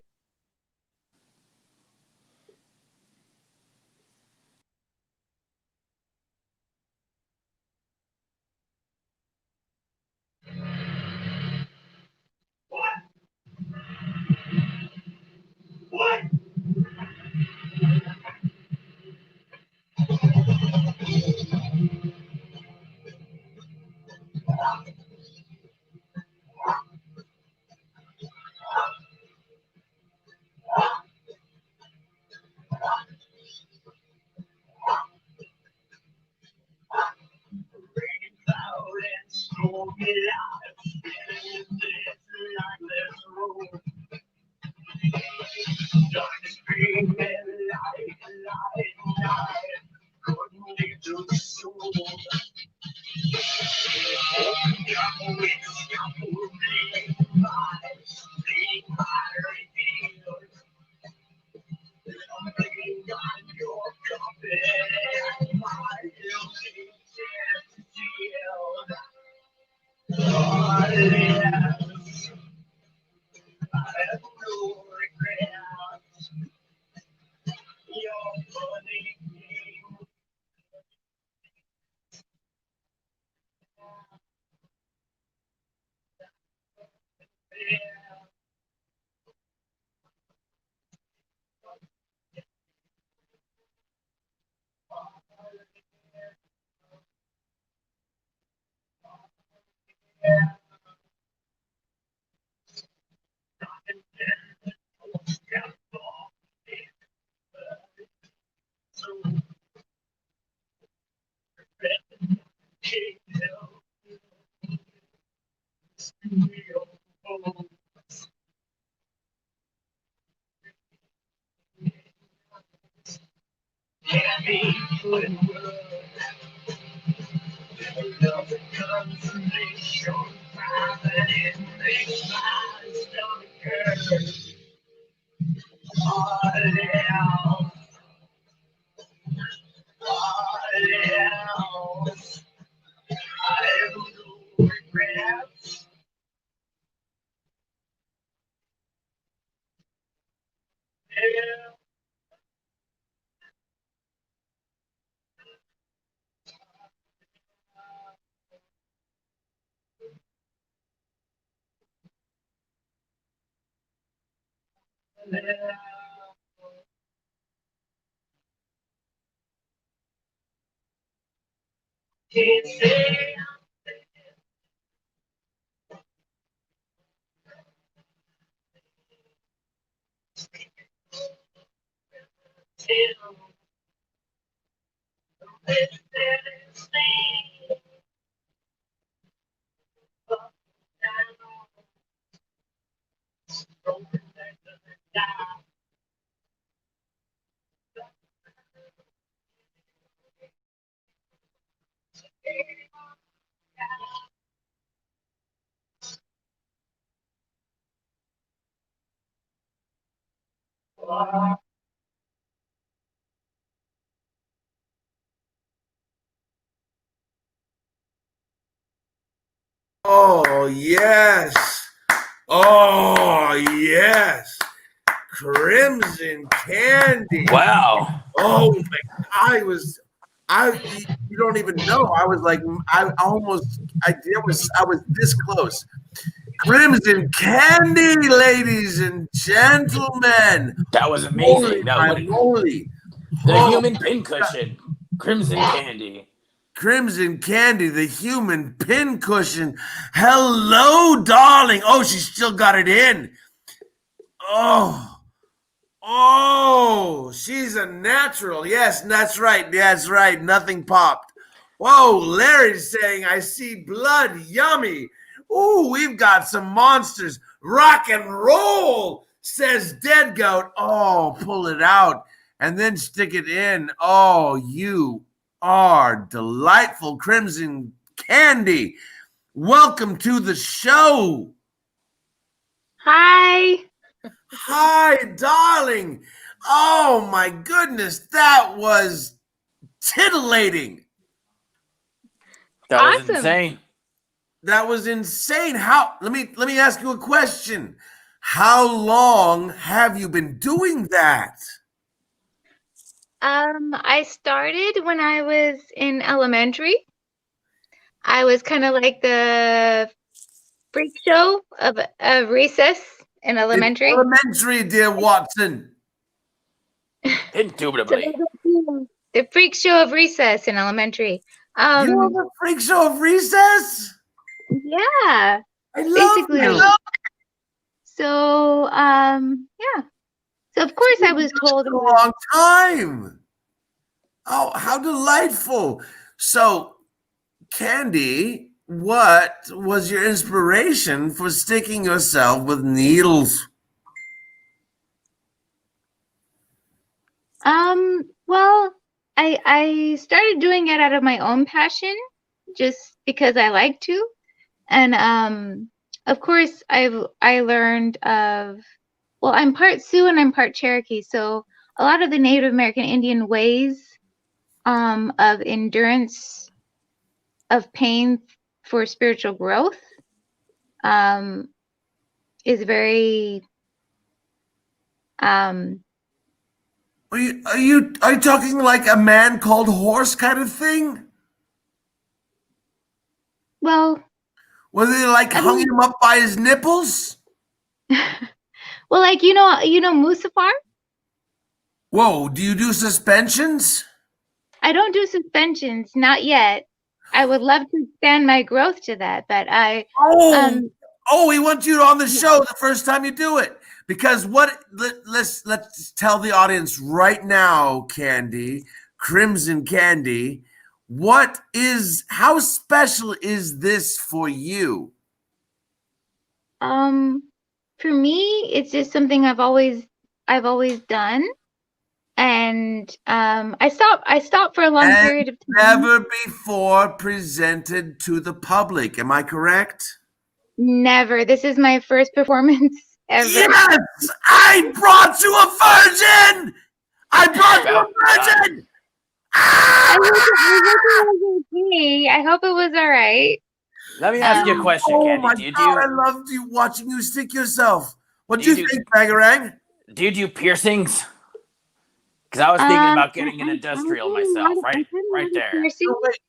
Oh, yes. Oh, yes. Crimson Candy.
Wow.
Oh, you don't even know. I was like, I was this close. Crimson Candy, ladies and gentlemen.
That was amazing.
Holy
That
my
would
moly.
the
Oh,
human pincushion. Crimson Candy.
Crimson Candy, the human pincushion. Hello, darling. Oh, she still got it in. Oh, she's a natural. Yes, that's right. That's right. Nothing popped. Whoa, Larry's saying, I see blood. Yummy. Ooh, we've got some monsters. Rock and roll, says Dead Goat. Oh, pull it out and then stick it in. Oh, you are delightful, Crimson Candy. Welcome to the show.
Hi.
Hi, darling. Oh my goodness, that was titillating.
That was
Awesome.
insane.
That was insane. How? Let me ask you a question. How long have you been doing that?
I started when I was in elementary. I was kind of like the freak show of recess in elementary.
In elementary, dear Watson.
Indubitably.
The freak show of recess in elementary.
You were the freak show of recess?
Yeah.
I love
Basically.
you.
So, yeah. So of course I was told
a long time. Oh, how delightful. So, Candy, what was your inspiration for sticking yourself with needles?
Well, I started doing it out of my own passion, just because I like to. And of course I learned of, well, I'm part Sioux and I'm part Cherokee, so a lot of the Native American Indian ways of endurance of pain for spiritual growth is very
Are you talking like a man called horse kind of thing?
well.
Were they like hung him up by his nipples?
Well, like you know Musafar?
Whoa, do you do suspensions?
I don't do suspensions, not yet. I would love to expand my growth to that, but
we want you on the show the first time you do it. Because let's tell the audience right now, Candy, Crimson Candy, how special is this for you?
For me, it's just something I've always done. and I stopped for a long
And
period of time.
never before presented to the public. Am I correct?
Never. This is my first performance ever.
Yes! I brought you a virgin! I brought you a virgin!
I hope it was okay. I hope it was all right.
Let me ask you a question,
Oh
Candy.
my God, I loved you watching you stick yourself. What do you think, Bangarang?
Do you do piercings? Because I was thinking about getting an industrial myself, right there.
Oh, wait,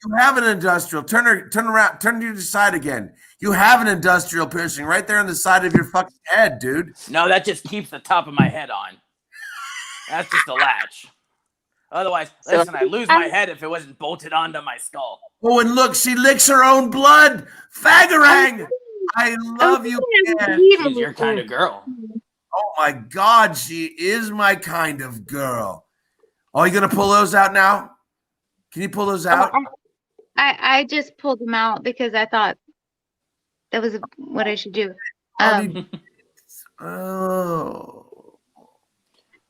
you have an industrial. Turn around, turn to the side again. You have an industrial piercing right there on the side of your fucking head, dude.
No, that just keeps the top of my head on. That's just a latch. Otherwise, listen, I'd lose my head if it wasn't bolted onto my skull.
Oh, and look, she licks her own blood. Fagarang! I love you, Ken.
She's your kind of girl.
Oh my God, she is my kind of girl. Oh, you gonna pull those out now? Can you pull those out?
I just pulled them out because I thought that was what I should do.
Oh.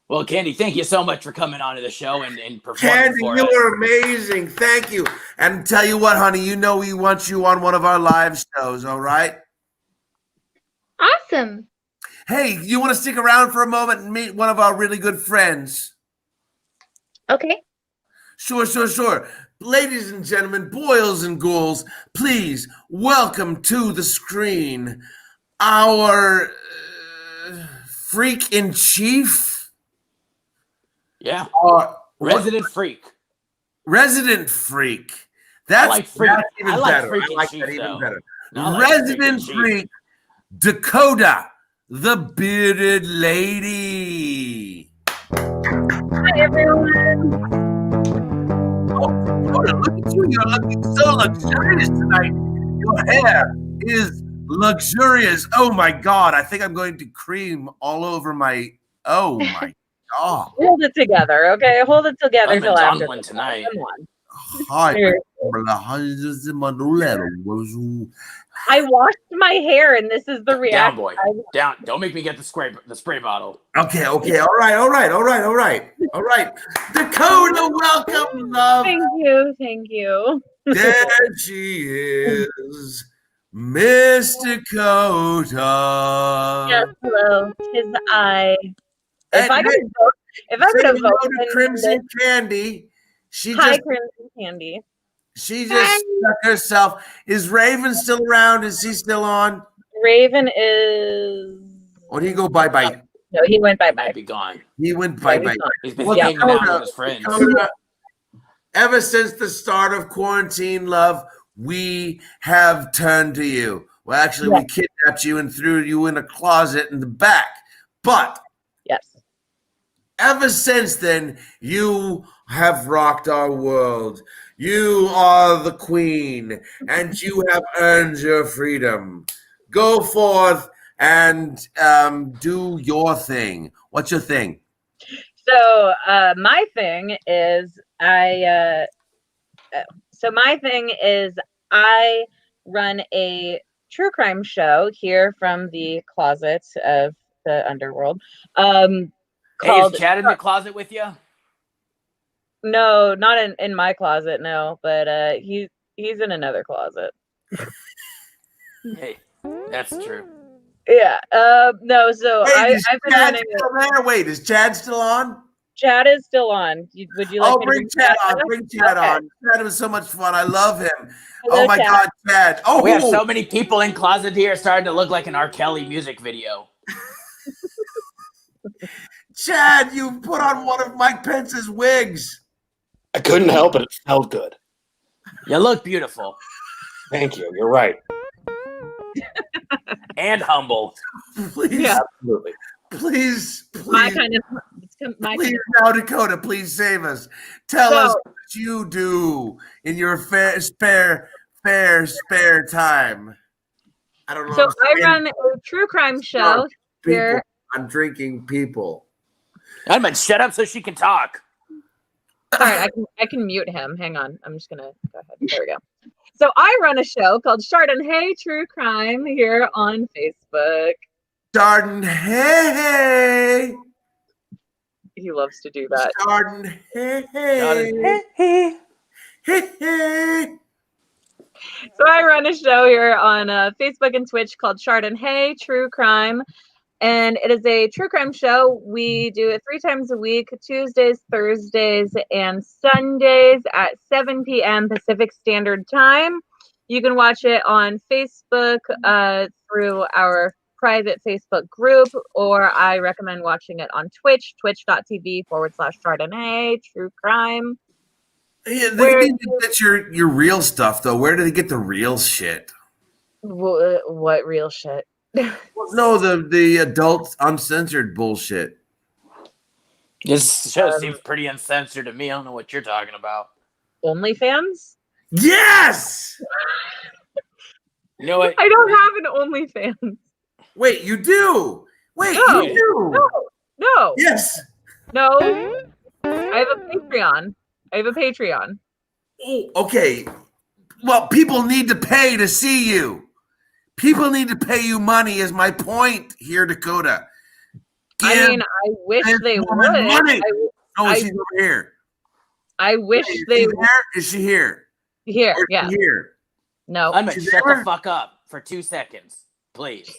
Well, Candy, thank you so much for coming onto the show and performing
Candy,
for
you
us.
were amazing. Thank you. And tell you what, honey, you know we want you on one of our live shows, all right?
Awesome.
Hey, you want to stick around for a moment and meet one of our really good friends?
Okay.
Sure. Ladies and gentlemen, boils and ghouls, please welcome to the screen our freak in chief.
Yeah.
Resident freak. That's,
I like freak.
that's even
I like
better.
freak
I like
in
that
chief,
even
though.
better.
I like
Resident
freak in
freak, Dakota, the bearded lady.
Hi, everyone.
Oh, look at you. You're looking so luxurious tonight. Your hair is luxurious. Oh my God. I think I'm going to cream all over my. Oh my God.
Hold it together, okay? Hold it together till
Unman's
after
on one
this.
tonight.
Come on.
Hi.
Here. I washed my hair, and this is the
Down,
reaction.
boy. Down. Don't make me get the spray bottle.
Okay. All right. Dakota, welcome, love.
Thank you.
There she is, Miss Dakota.
Yes, hello. 'Tis I.
And
If I could
hey,
vote, if I
say
could have
hello to
voted,
Crimson Candy.
hi, Crimson Candy.
She just stuck herself. Is Raven still around? Is he still on?
Raven is.
Or did he go bye-bye?
No, he went bye
Might
bye.
be gone.
He went
Yeah,
bye-bye.
He's been
Well,
hanging out
Dakota,
with his friends.
Dakota, ever since the start of quarantine, love, we have turned to you. Well, actually, we kidnapped you and threw you in a closet in the back. But
Yes.
ever since then, you have rocked our world. You are the queen, and you have earned your freedom. Go forth and do your thing. What's your thing?
So my thing is I run a true crime show here from the closets of the underworld.
Hey,
Called
is Chad in the closet with you?
No, not in my closet, no, but he's in another closet.
Hey, that's true.
Yeah. No, so
Wait,
I've
is
been
Chad
running
still there? Wait, is Chad still on?
Chad is still on. Would you like
Oh,
me to
bring Chad on.
up?
Bring Chad
Okay.
on. Chad was so much fun. I love him.
Hello,
Oh my
Chad.
God, Chad. Oh,
We have so many people in closet here starting to look like an R. Kelly music video.
Chad, you put on one of Mike Pence's wigs.
I couldn't help it. It smelled good.
You look beautiful
Thank you. You're right.
and humble.
Please,
Yeah.
Absolutely.
please,
My
please,
kind of my
please
kind
now, Dakota, please save us. Tell
So-
us what you do in your spare time. I don't know.
So I run a true crime show here.
I'm drinking people.
Unman, shut up so she can talk.
Sorry, I can mute him. Hang on. I'm just gonna go ahead. There we go. So I run a show called Chardonnay True Crime here on Facebook.
Darden, hey.
He loves to do that.
Chardon, hey,
Chardon,
hey,
hey.
hey, hey.
So I run a show here on Facebook and Twitch called Chardon Hey True Crime. And it is a true crime show. We do it 3 times a week, Tuesdays, Thursdays, and Sundays at 7 p.m. Pacific Standard Time. You can watch it on Facebook through our private Facebook group, or I recommend watching it on Twitch, twitch.tv/Chardonnay True Crime.
Yeah, they need to get your real stuff, though. Where do they get the real shit?
What real shit?
No, the adult uncensored bullshit.
This show seems pretty uncensored to me. I don't know what you're talking about.
OnlyFans?
Yes!
You know what?
I don't have an OnlyFans.
Wait, you do? Wait,
No.
you do?
No.
Yes.
No. I have a Patreon.
Oh, okay. Well, people need to pay to see you. People need to pay you money is my point here, Dakota.
I mean, I wish they would.
Money. She's over here.
I wish they would.
Is she here?
Here,
Or
yeah.
Is she here?
No.
Unman, shut the fuck up for 2 seconds, please.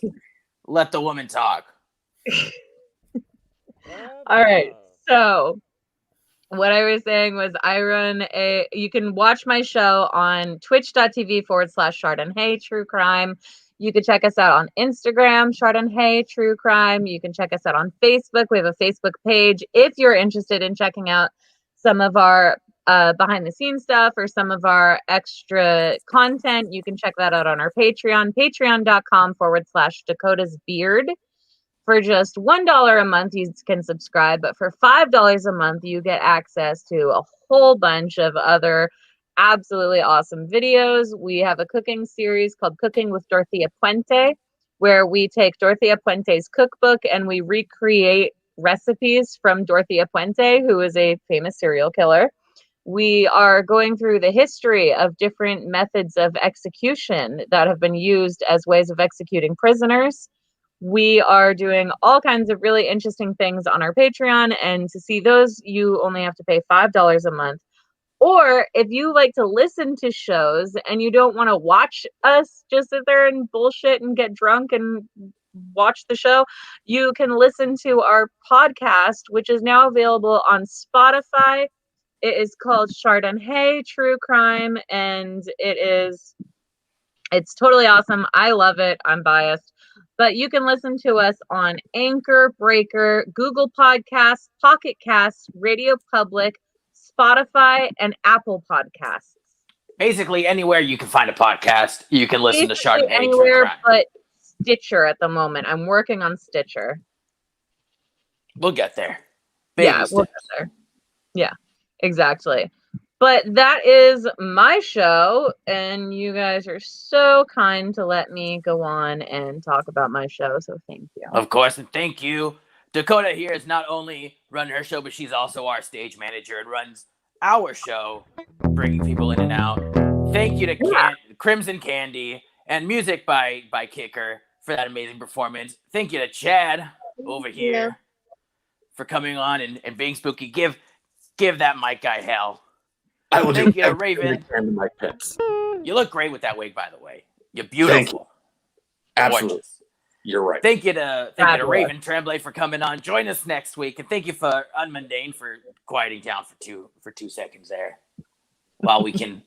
Let the woman talk.
All right. So what I was saying was you can watch my show on twitch.tv/Chardonnay True Crime. You can check us out on Instagram, Chardonnay True Crime. You can check us out on Facebook. We have a Facebook page. If you're interested in checking out some of our behind the scenes stuff or some of our extra content, you can check that out on our Patreon, patreon.com/Dakota's Beard. For just $1 a month, you can subscribe, but for $5 a month, you get access to a whole bunch of other absolutely awesome videos. We have a cooking series called Cooking with Dorothea Puente, where we take Dorothea Puente's cookbook and we recreate recipes from Dorothea Puente, who is a famous serial killer. We are going through the history of different methods of execution that have been used as ways of executing prisoners. We are doing all kinds of really interesting things on our Patreon, and to see those, you only have to pay $5 a month. Or if you like to listen to shows and you don't want to watch us just sit there and bullshit and get drunk and watch the show, you can listen to our podcast, which is now available on Spotify. It is called Chardonnay True Crime, and it's totally awesome. I love it. I'm biased. But you can listen to us on Anchor, Breaker, Google Podcasts, Pocket Casts, Radio Public, Spotify, and Apple Podcasts.
Basically, anywhere you can find a podcast, you can listen to Chardonnay
anywhere
True Crime.
but Stitcher at the moment. I'm working on Stitcher.
We'll get there.
We'll get there. Yeah, exactly. But that is my show, and you guys are so kind to let me go on and talk about my show, so thank you.
Of course, and thank you. Dakota here is not only running her show, but she's also our stage manager and runs our show, bringing people in and out. Thank you to Crimson Candy and music by Kicker for that amazing performance. Thank you to Chad over here for coming on and being spooky. Give that mic guy hell.
I will
Thank
do
you to Raven.
My pets.
You look great with that wig, by the way. You're beautiful.
Thank you. Absolutely.
Gorgeous.
You're right.
Thank you to Raven Tremblay for coming on. Join us next week, and thank you for Unman Dane for quieting down for 2 seconds there, while we can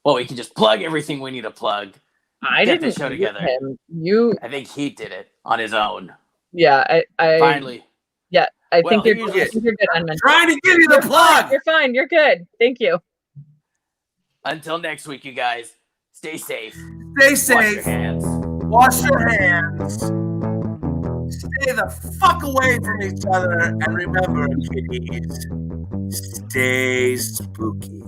just plug everything we need to plug.
I
Get
didn't
the show
mute
together.
him.
I think he did it on his own.
Yeah, I
Finally.
Yeah, I think you're
usually-
good, Unman.
Trying to give you the plug.
You're fine. You're good. Thank you.
Until next week, you guys, stay safe.
Stay
Wash
safe.
your hands.
Wash your hands. Stay the fuck away from each other. And remember, kiddies, stay spooky.